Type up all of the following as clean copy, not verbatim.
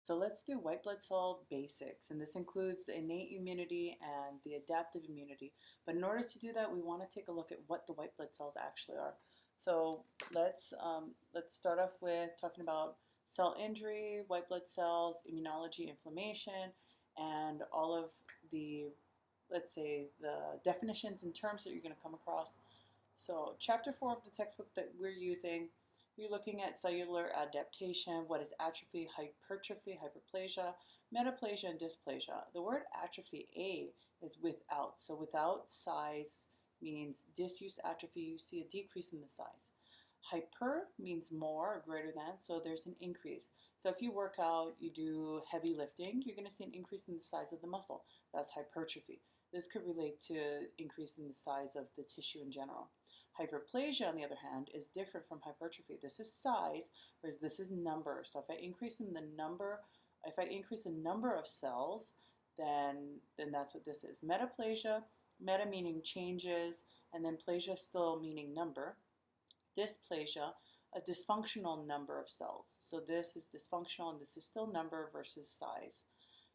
So let's do white blood cell basics, and this includes the innate immunity and the adaptive immunity. But in order to do that, we want to take a look at what the white blood cells actually are. So let's start off with talking about cell injury, white blood cells, immunology, inflammation, and all of the, let's say, the definitions and terms that you're going to come across. So chapter 4 of the textbook that we're using, you're looking at cellular adaptation, what is atrophy, hypertrophy, hyperplasia, metaplasia, and dysplasia. The word atrophy, A, is without. So without size means disuse atrophy, you see a decrease in the size. Hyper means more or greater than, so there's an increase. So if you work out, you do heavy lifting, you're going to see an increase in the size of the muscle. That's hypertrophy. This could relate to increase in the size of the tissue in general. Hyperplasia, on the other hand, is different from hypertrophy. This is size, whereas this is number. So if I increase the number of cells, then that's what this is. Metaplasia, meta meaning changes, and then plasia still meaning number. Dysplasia, a dysfunctional number of cells. So this is dysfunctional and this is still number versus size.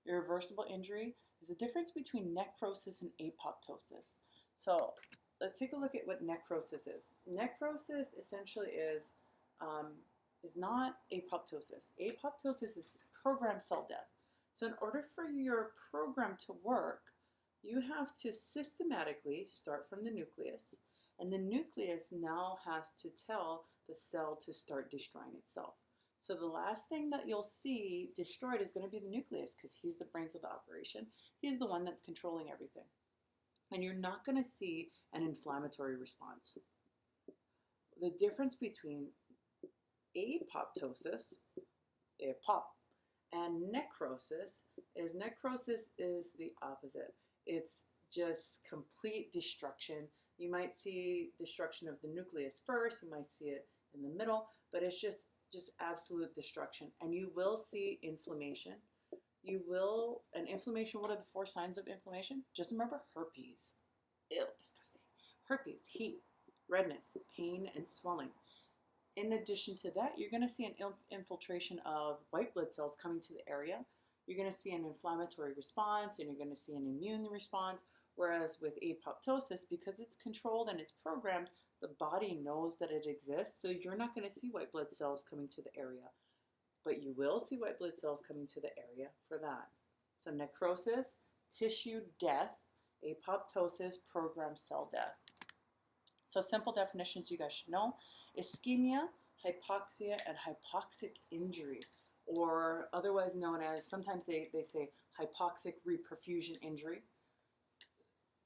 Irreversible injury is the difference between necrosis and apoptosis. So let's take a look at what necrosis is. Necrosis essentially is not apoptosis. Apoptosis is programmed cell death. So in order for your program to work, you have to systematically start from the nucleus, and the nucleus now has to tell the cell to start destroying itself. So the last thing that you'll see destroyed is going to be the nucleus, because he's the brains of the operation. He's the one that's controlling everything. And you're not going to see an inflammatory response. The difference between apoptosis, apop, and necrosis is the opposite. It's just complete destruction. You might see destruction of the nucleus first, you might see it in the middle, but it's just absolute destruction. And you will see inflammation. And inflammation, what are the 4 signs of inflammation? Just remember herpes. Ew, disgusting. Herpes, heat, redness, pain, and swelling. In addition to that, you're going to see an infiltration of white blood cells coming to the area. You're going to see an inflammatory response, and you're going to see an immune response. Whereas with apoptosis, because it's controlled and it's programmed, the body knows that it exists, so you're not going to see white blood cells coming to the area. But you will see white blood cells coming to the area for that. So necrosis, tissue death, apoptosis, programmed cell death. So simple definitions you guys should know: ischemia, hypoxia, and hypoxic injury, or otherwise known as, sometimes they say hypoxic reperfusion injury.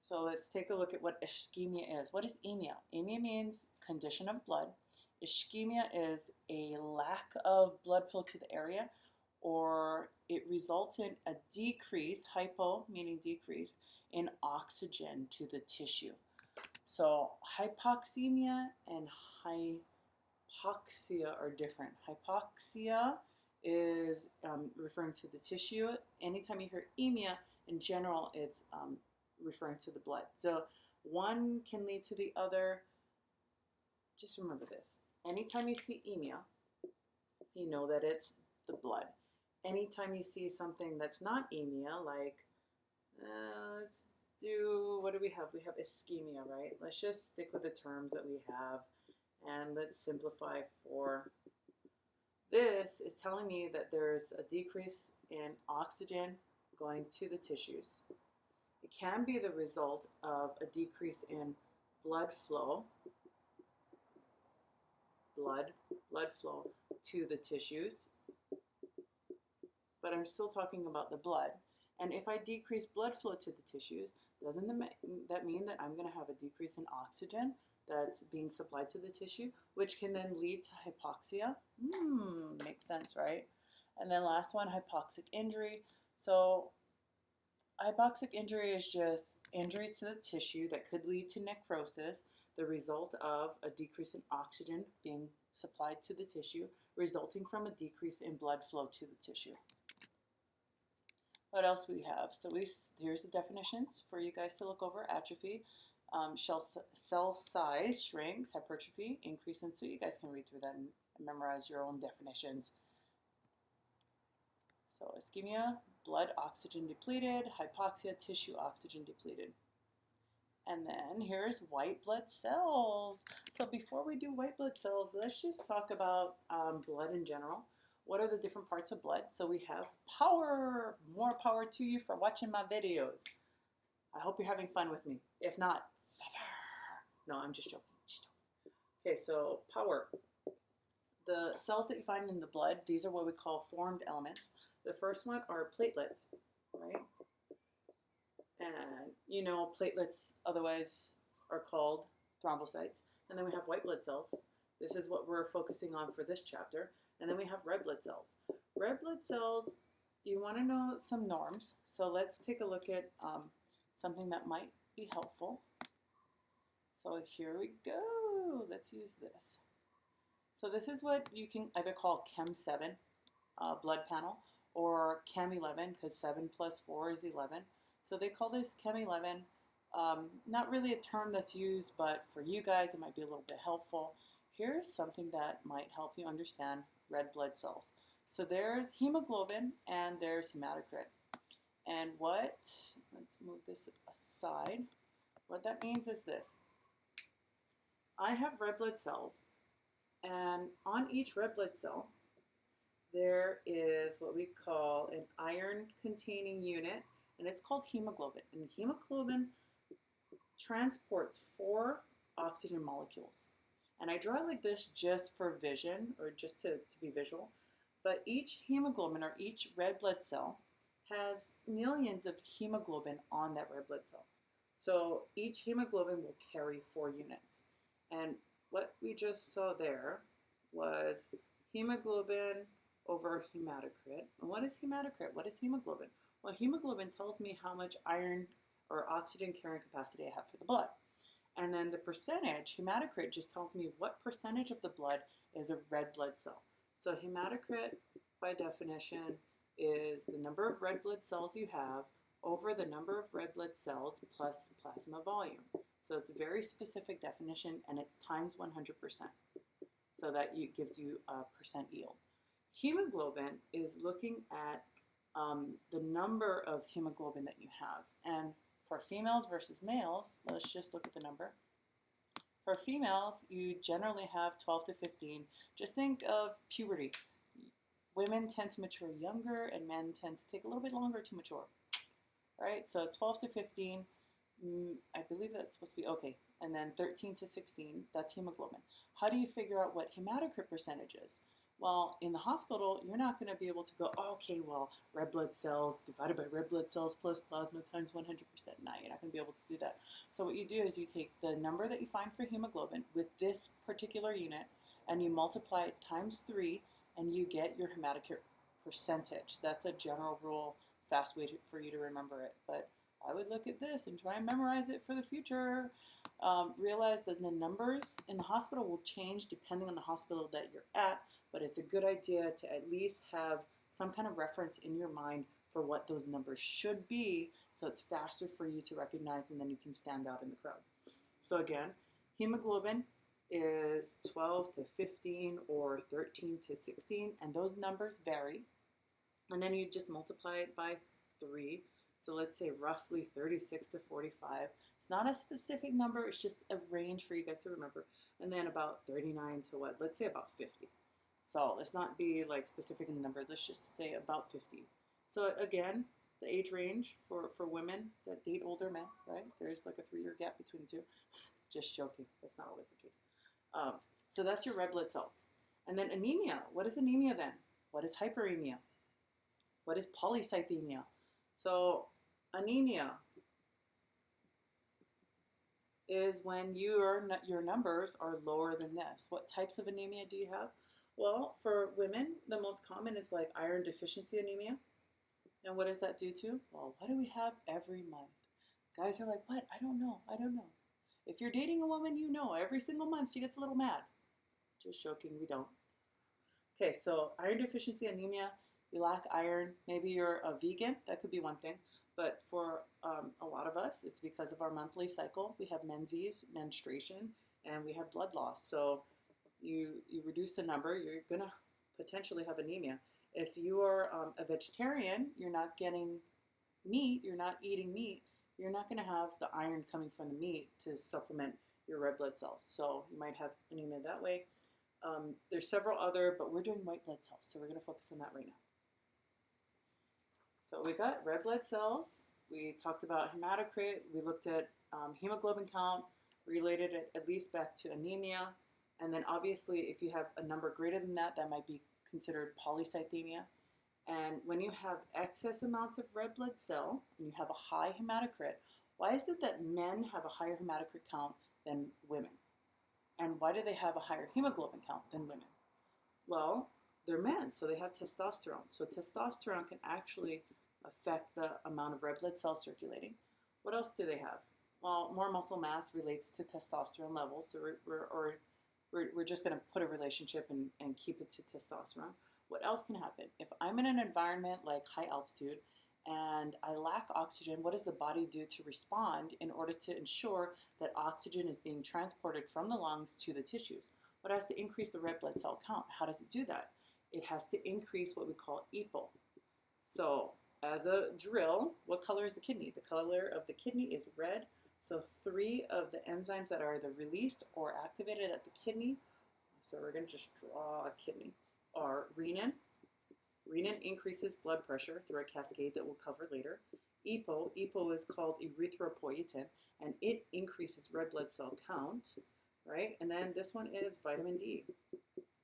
So let's take a look at what ischemia is. What is emia? Emia means condition of blood. Ischemia is a lack of blood flow to the area, or it results in a decrease, hypo meaning decrease, in oxygen to the tissue. So hypoxemia and hypoxia are different. Hypoxia is referring to the tissue. Anytime you hear emia, in general, it's referring to the blood. So one can lead to the other. Just remember this. Anytime you see emia, you know that it's the blood. Anytime you see something that's not emia, like, let's do, what do we have? We have ischemia, right? Let's just stick with the terms that we have, and let's simplify for this. Is telling me that there's a decrease in oxygen going to the tissues. It can be the result of a decrease in blood flow to the tissues, but I'm still talking about the blood. And if I decrease blood flow to the tissues, doesn't that mean that I'm going to have a decrease in oxygen that's being supplied to the tissue, which can then lead to hypoxia? Makes sense, right? And then last one, hypoxic injury. So hypoxic injury is just injury to the tissue that could lead to necrosis, the result of a decrease in oxygen being supplied to the tissue, resulting from a decrease in blood flow to the tissue. What else we have? So here's the definitions for you guys to look over. Atrophy, cell size shrinks, hypertrophy, increase in, so you guys can read through that and memorize your own definitions. So ischemia, blood oxygen depleted, hypoxia, tissue oxygen depleted. And then here's white blood cells. So before we do white blood cells, let's just talk about blood in general. What are the different parts of blood? So we have power. More power to you for watching my videos. I hope you're having fun with me. If not, suffer. No, I'm just joking. Okay, so power. The cells that you find in the blood, these are what we call formed elements. The first one are platelets, right? And you know, platelets otherwise are called thrombocytes. And then we have white blood cells. This is what we're focusing on for this chapter. And then we have red blood cells. Red blood cells, you want to know some norms. So let's take a look at something that might be helpful. So here we go. Let's use this. So this is what you can either call Chem 7 blood panel or Chem 11 because 7 plus 4 is 11. So they call this Chem 11. Not really a term that's used, but for you guys it might be a little bit helpful. Here's something that might help you understand red blood cells. So there's hemoglobin and there's hematocrit. And let's move this aside. What that means is this. I have red blood cells, and on each red blood cell, there is what we call an iron-containing unit, and it's called hemoglobin. And hemoglobin transports 4 oxygen molecules. And I draw it like this just for vision, or just to be visual. But each hemoglobin, or each red blood cell, has millions of hemoglobin on that red blood cell. So each hemoglobin will carry 4 units. And what we just saw there was hemoglobin over hematocrit. And what is hematocrit? What is hemoglobin? Well, hemoglobin tells me how much iron or oxygen carrying capacity I have for the blood. And then the percentage, hematocrit just tells me what percentage of the blood is a red blood cell. So hematocrit, by definition, is the number of red blood cells you have over the number of red blood cells plus plasma volume. So it's a very specific definition, and it's times 100%. So that gives you a percent yield. Hemoglobin is looking at the number of hemoglobin that you have. And for females versus males, let's just look at the number. For females, you generally have 12 to 15. Just think of puberty. Women tend to mature younger, and men tend to take a little bit longer to mature. Right? So 12 to 15, I believe that's supposed to be okay. And then 13 to 16, that's hemoglobin. How do you figure out what hematocrit percentage is? Well, in the hospital, you're not going to be able to go, oh, okay, well, red blood cells divided by red blood cells plus plasma times 100%. No, you're not going to be able to do that. So what you do is you take the number that you find for hemoglobin with this particular unit, and you multiply it times 3, and you get your hematocrit percentage. That's a general rule, fast way for you to remember it. But I would look at this and try and memorize it for the future. Realize that the numbers in the hospital will change depending on the hospital that you're at, but it's a good idea to at least have some kind of reference in your mind for what those numbers should be, so it's faster for you to recognize, and then you can stand out in the crowd. So again, hemoglobin is 12 to 15 or 13 to 16, and those numbers vary. And then you just multiply it by 3. So let's say roughly 36 to 45. It's not a specific number, it's just a range for you guys to remember. And then about 39 to what? Let's say about 50. So let's not be like specific in the numbers, let's just say about 50. So again, the age range for women that date older men, right? There's like a 3-year gap between the two. Just joking, that's not always the case. So that's your red blood cells. And then anemia, what is anemia then? What is hyperemia? What is polycythemia? So anemia is when your numbers are lower than this. What types of anemia do you have? Well, for women, the most common is like iron deficiency anemia. And what does that do to? Well, what do we have every month? Guys are like, what? I don't know. If you're dating a woman, you know, every single month she gets a little mad. Just joking, we don't. Okay, so iron deficiency anemia, you lack iron. Maybe you're a vegan, that could be one thing. But for a lot of us, it's because of our monthly cycle. We have menses, menstruation, and we have blood loss. So you reduce the number, you're going to potentially have anemia. If you are a vegetarian, you're not getting meat, you're not eating meat, you're not going to have the iron coming from the meat to supplement your red blood cells. So you might have anemia that way. There's several other, but we're doing white blood cells, so we're going to focus on that right now. So we got red blood cells. We talked about hematocrit. We looked at hemoglobin count, related it at least back to anemia. And then obviously if you have a number greater than that, that might be considered polycythemia. And when you have excess amounts of red blood cell and you have a high hematocrit, why is it that men have a higher hematocrit count than women? And why do they have a higher hemoglobin count than women? Well, they're men, so they have testosterone. So testosterone can actually affect the amount of red blood cells circulating. What else do they have? Well, more muscle mass relates to testosterone levels, so we're just going to put a relationship and keep it to testosterone. What else can happen? If I'm in an environment like high altitude and I lack oxygen, what does the body do to respond in order to ensure that oxygen is being transported from the lungs to the tissues? What has to increase the red blood cell count? How does it do that? It has to increase what we call EPO. So as a drill, what color is the kidney? The color of the kidney is red. So 3 of the enzymes that are either released or activated at the kidney, so we're going to just draw a kidney, are renin. Renin increases blood pressure through a cascade that we'll cover later. EPO is called erythropoietin, and it increases red blood cell count, right? And then this one is vitamin D.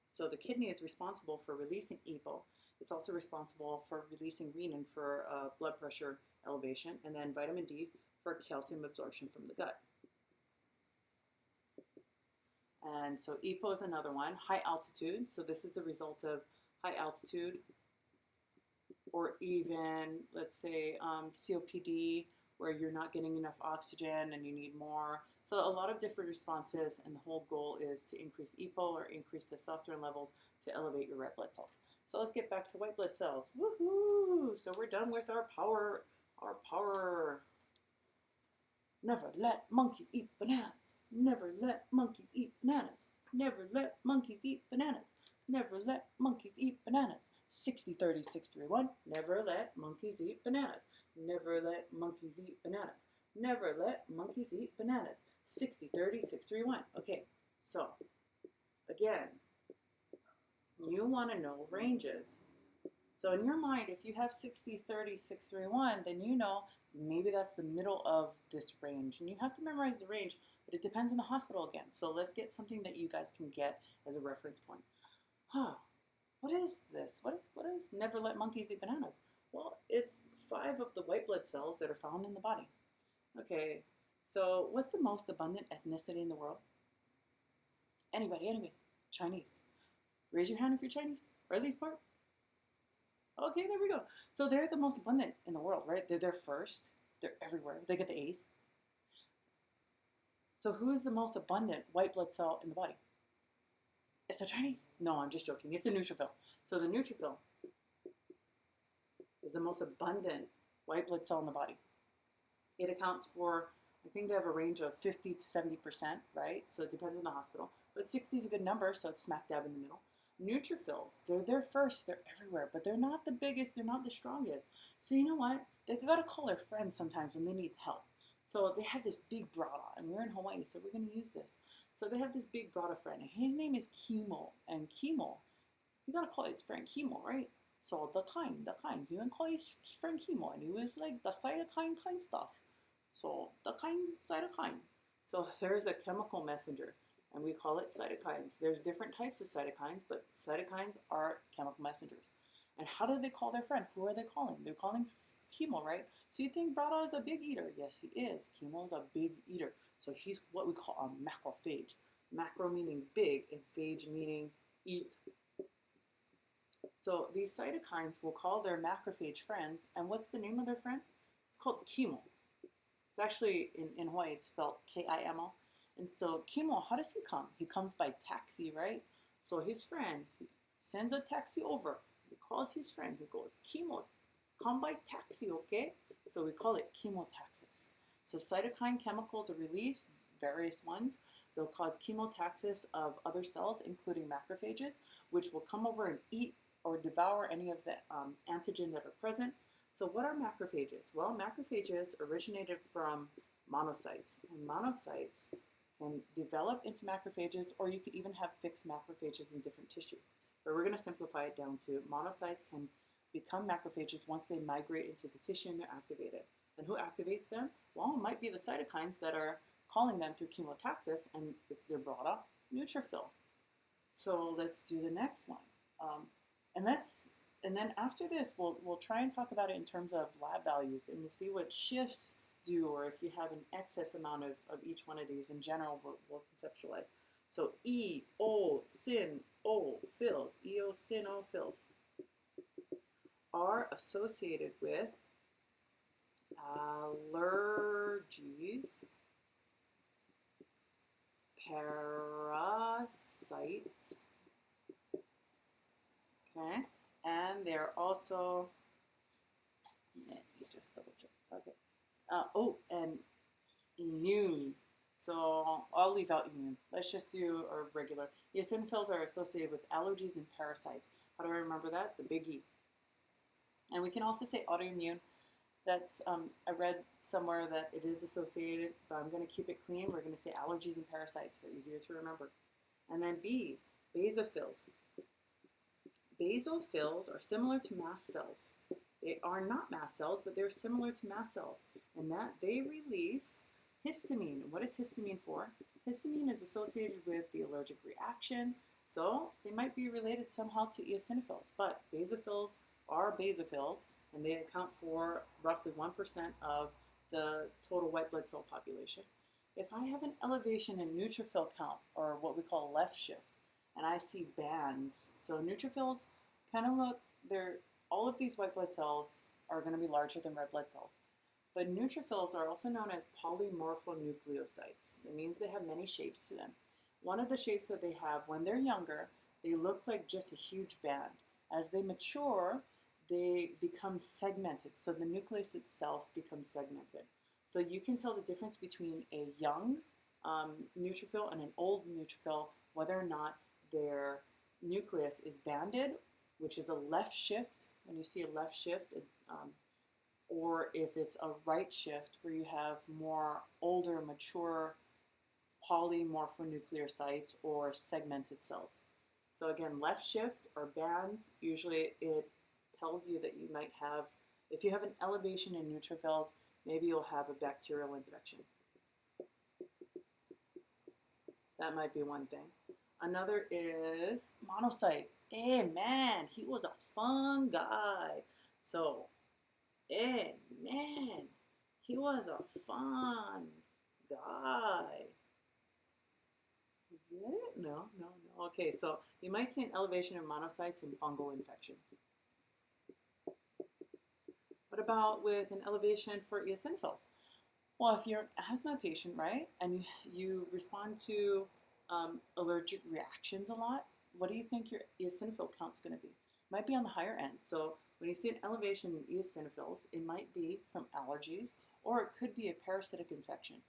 So the kidney is responsible for releasing EPO. It's also responsible for releasing renin for blood pressure elevation, and then vitamin D for calcium absorption from the gut. And so EPO is another one. High altitude, so this is the result of high altitude, or even, let's say, COPD, where you're not getting enough oxygen and you need more. So a lot of different responses, and the whole goal is to increase EPO or increase testosterone levels to elevate your red blood cells. So let's get back to white blood cells. Woohoo! So we're done with our power. Never let monkeys eat bananas. Never let monkeys eat bananas. Never let monkeys eat bananas. Never let monkeys eat bananas. 60-30, 6-3-1. Never let monkeys eat bananas. Never let monkeys eat bananas. Never let monkeys eat bananas. 60-30, 6-3-1. Okay, so again, you want to know ranges. So in your mind, if you have 60-30, 6-3-1, then you know maybe that's the middle of this range. And you have to memorize the range, but it depends on the hospital again. So let's get something that you guys can get as a reference point. What is this? What is never let monkeys eat bananas? Well, it's 5 of the white blood cells that are found in the body. Okay, so what's the most abundant ethnicity in the world? Anybody? Chinese. Raise your hand if you're Chinese, or at least part. Okay, there we go. So they're the most abundant in the world, right? They're there first. They're everywhere. They get the A's. So who is the most abundant white blood cell in the body? It's the Chinese. No, I'm just joking. It's a neutrophil. So the neutrophil is the most abundant white blood cell in the body. It accounts for, I think they have a range of 50 to 70%, right? So it depends on the hospital. But 60 is a good number, so it's smack dab in the middle. Neutrophils, they're there first, they're everywhere, but they're not the biggest, they're not the strongest. So you know what? They gotta call their friends sometimes when they need help. So they have this big brother, and we're in Hawaii, so we're gonna use this. So they have this big brother friend, and his name is Chemo. And Chemo, you gotta call his friend Chemo, right? So the kind, he wouldn't call his friend Chemo, and he was like the cytokine kind stuff. So the kind, cytokine. So there's a chemical messenger, and we call it cytokines. There's different types of cytokines, but cytokines are chemical messengers. And how do they call their friend? Who are they calling? They're calling Chemo, right? So you think Brado is a big eater? Yes, he is. Chemo is a big eater. So he's what we call a macrophage. Macro meaning big, and phage meaning eat. So these cytokines will call their macrophage friends, and what's the name of their friend? It's called Chemo. It's actually, in Hawaii, it's spelled K-I-M-O. And so Chemo, how does he come? He comes by taxi, right? So his friend sends a taxi over. He calls his friend. He goes, Chemo, come by taxi, okay? So we call it chemotaxis. So cytokine chemicals are released, various ones. They'll cause chemotaxis of other cells, including macrophages, which will come over and eat or devour any of the antigen that are present. So what are macrophages? Well, macrophages originated from monocytes, and monocytes can develop into macrophages, or you could even have fixed macrophages in different tissue. But we're going to simplify it down to monocytes can become macrophages once they migrate into the tissue and they're activated. And who activates them? Well, it might be the cytokines that are calling them through chemotaxis, and it's their brother, neutrophil. So let's do the next one. And then after this, we'll try and talk about it in terms of lab values, and we'll see what shifts do, or if you have an excess amount of each one of these. In general, we'll conceptualize. So eosinophils are associated with allergies, parasites, okay, and they're also, let me just double check, okay, and immune. So I'll leave out immune. Let's just do a regular. Eosinophils are associated with allergies and parasites. How do I remember that? The big E. And we can also say autoimmune. That's, I read somewhere that it is associated, but I'm going to keep it clean. We're going to say allergies and parasites. They're easier to remember. And then B, basophils. Basophils are similar to mast cells. They are not mast cells, but they're similar to mast cells in that they release histamine. What is histamine for? Histamine is associated with the allergic reaction, so they might be related somehow to eosinophils, but basophils are basophils, and they account for roughly 1% of the total white blood cell population. If I have an elevation in neutrophil count, or what we call left shift, and I see bands, so neutrophils kind of look, all of these white blood cells are going to be larger than red blood cells. But neutrophils are also known as polymorphonucleocytes. It means they have many shapes to them. One of the shapes that they have when they're younger, they look like just a huge band. As they mature, they become segmented. So the nucleus itself becomes segmented. So you can tell the difference between a young neutrophil and an old neutrophil, whether or not their nucleus is banded, which is a left shift. When you see a left shift, or if it's a right shift where you have more older, mature polymorphonucleocytes or segmented cells. So again, left shift or bands, usually it tells you that you might have, if you have an elevation in neutrophils, maybe you'll have a bacterial infection. That might be one thing. Another is monocytes. Man, he was a fun guy. So, man, he was a fun guy. You get it? No. Okay, so you might see an elevation in monocytes and fungal infections. What about with an elevation for eosinophils? Well, if you're an asthma patient, right, and you respond to allergic reactions a lot, what do you think your eosinophil count's going to be? It might be on the higher end. So when you see an elevation in eosinophils, it might be from allergies, or it could be a parasitic infection.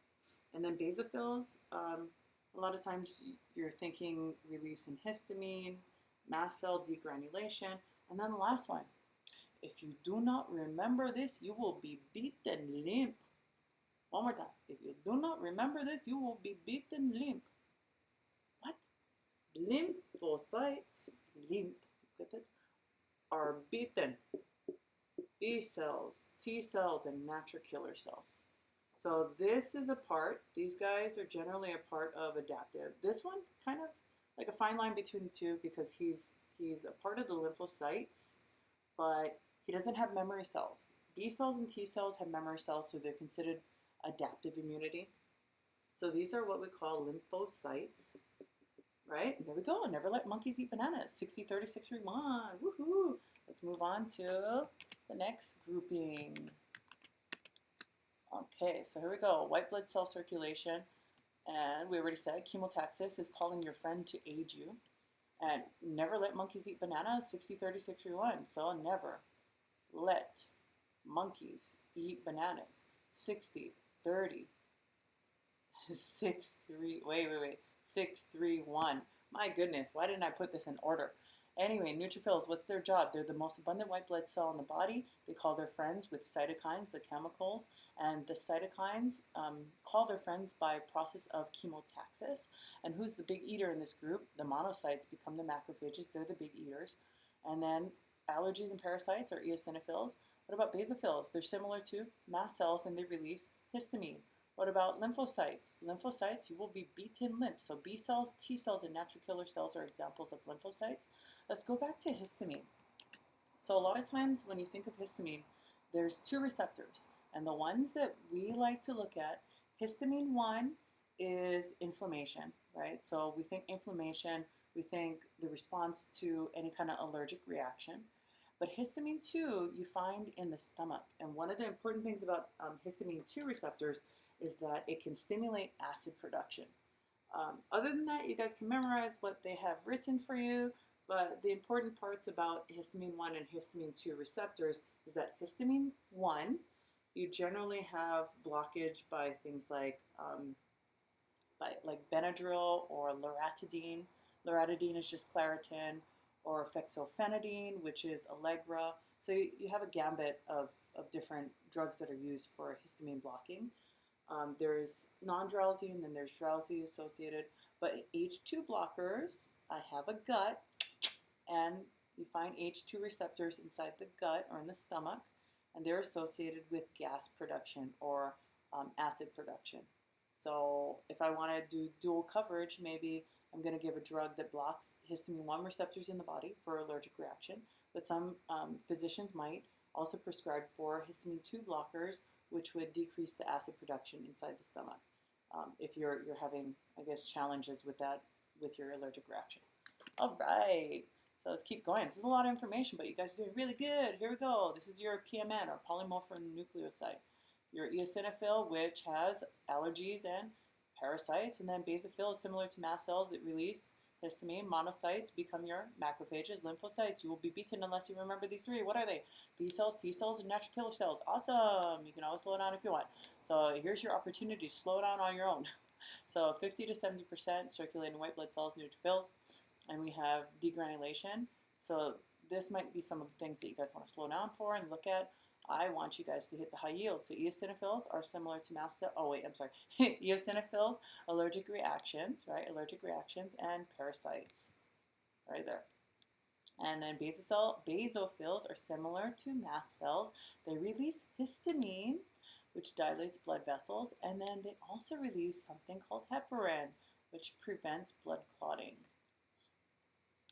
And then basophils, a lot of times you're thinking release in histamine, mast cell degranulation, and then the last one. If you do not remember this, you will be beaten limp. One more time. If you do not remember this, you will be beaten limp. What? Lymphocytes, limp, get it, are beaten. B cells, T cells, and natural killer cells. So this is a part, these guys are generally a part of adaptive. This one, kind of like a fine line between the two, because he's a part of the lymphocytes, but he doesn't have memory cells. B cells and T cells have memory cells, so they're considered adaptive immunity. So these are what we call lymphocytes, right? And there we go. Never let monkeys eat bananas. 60, 30, 6, 3, 1. Woohoo! Let's move on to the next grouping. Okay, so here we go. White blood cell circulation. And we already said chemotaxis is calling your friend to aid you. And never let monkeys eat bananas. 60, 30, 6, 3, 1. So never let monkeys eat bananas. 60, 30, 6, 3, wait. 6, 3, 1. My goodness, why didn't I put this in order? Anyway, neutrophils, what's their job? They're the most abundant white blood cell in the body. They call their friends with cytokines, the chemicals, and the cytokines call their friends by process of chemotaxis. And who's the big eater in this group? The monocytes become the macrophages. They're the big eaters. And then allergies and parasites are eosinophils. What about basophils? They're similar to mast cells and they release histamine. What about lymphocytes? Lymphocytes, you will be beaten lymph. So B cells, T cells, and natural killer cells are examples of lymphocytes. Let's go back to histamine. So a lot of times when you think of histamine, there's two receptors. And the ones that we like to look at, histamine 1 is inflammation, right? So we think inflammation, we think the response to any kind of allergic reaction. But histamine 2 you find in the stomach. And one of the important things about histamine 2 receptors is that it can stimulate acid production. Other than that, you guys can memorize what they have written for you, but the important parts about histamine 1 and histamine 2 receptors is that histamine 1, you generally have blockage by things like Benadryl or loratadine. Loratadine is just Claritin, or fexofenadine, which is Allegra. So you have a gambit of different drugs that are used for histamine blocking. There's non-drowsy and then there's drowsy associated. But H2 blockers, I have a gut, and you find H2 receptors inside the gut or in the stomach, and they're associated with gas production or acid production. So if I want to do dual coverage, maybe I'm going to give a drug that blocks histamine 1 receptors in the body for allergic reaction, but some physicians might also prescribe for histamine 2 blockers, which would decrease the acid production inside the stomach if you're having, I guess, challenges with that, with your allergic reaction. All right, so let's keep going. This is a lot of information, but you guys are doing really good. Here we go. This is your PMN, or polymorphin nucleoside. Your eosinophil, which has allergies and parasites, and then basophil is similar to mast cells that release histamine. Monocytes become your macrophages. Lymphocytes, you will be beaten unless you remember these three. What are they? B cells, T cells, and natural killer cells. Awesome! You can always slow down if you want. So here's your opportunity to slow down on your own. So 50 to 70% circulating white blood cells, neutrophils, and we have degranulation. So this might be some of the things that you guys want to slow down for and look at. I want you guys to hit the high yield. So eosinophils are similar to mast cell. Oh wait, I'm sorry. Eosinophils, allergic reactions, right? Allergic reactions and parasites, right there. And then basophils are similar to mast cells. They release histamine, which dilates blood vessels, and then they also release something called heparin, which prevents blood clotting.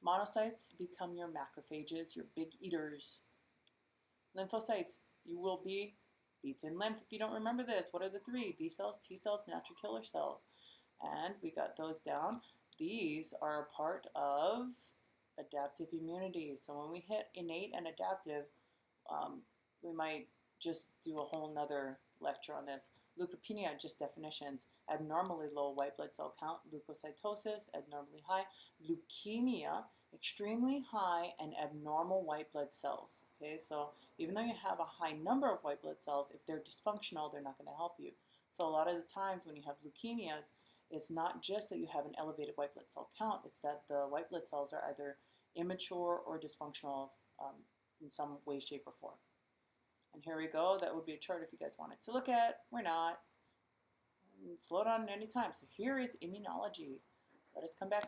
Monocytes become your macrophages, your big eaters. Lymphocytes, you will be beaten lymph. If you don't remember this, what are the three? B cells, T cells, natural killer cells. And we got those down. These are a part of adaptive immunity. So when we hit innate and adaptive, we might just do a whole nother lecture on this. Leukopenia, just definitions. Abnormally low white blood cell count. Leukocytosis, abnormally high. Leukemia, extremely high and abnormal white blood cells. Okay, so even though you have a high number of white blood cells, if they're dysfunctional, they're not going to help you. So a lot of the times when you have leukemias, it's not just that you have an elevated white blood cell count, it's that the white blood cells are either immature or dysfunctional in some way, shape, or form. And here we go. That would be a chart if you guys wanted to look at. We're not. And slow down at any time. So here is immunology. Let us come back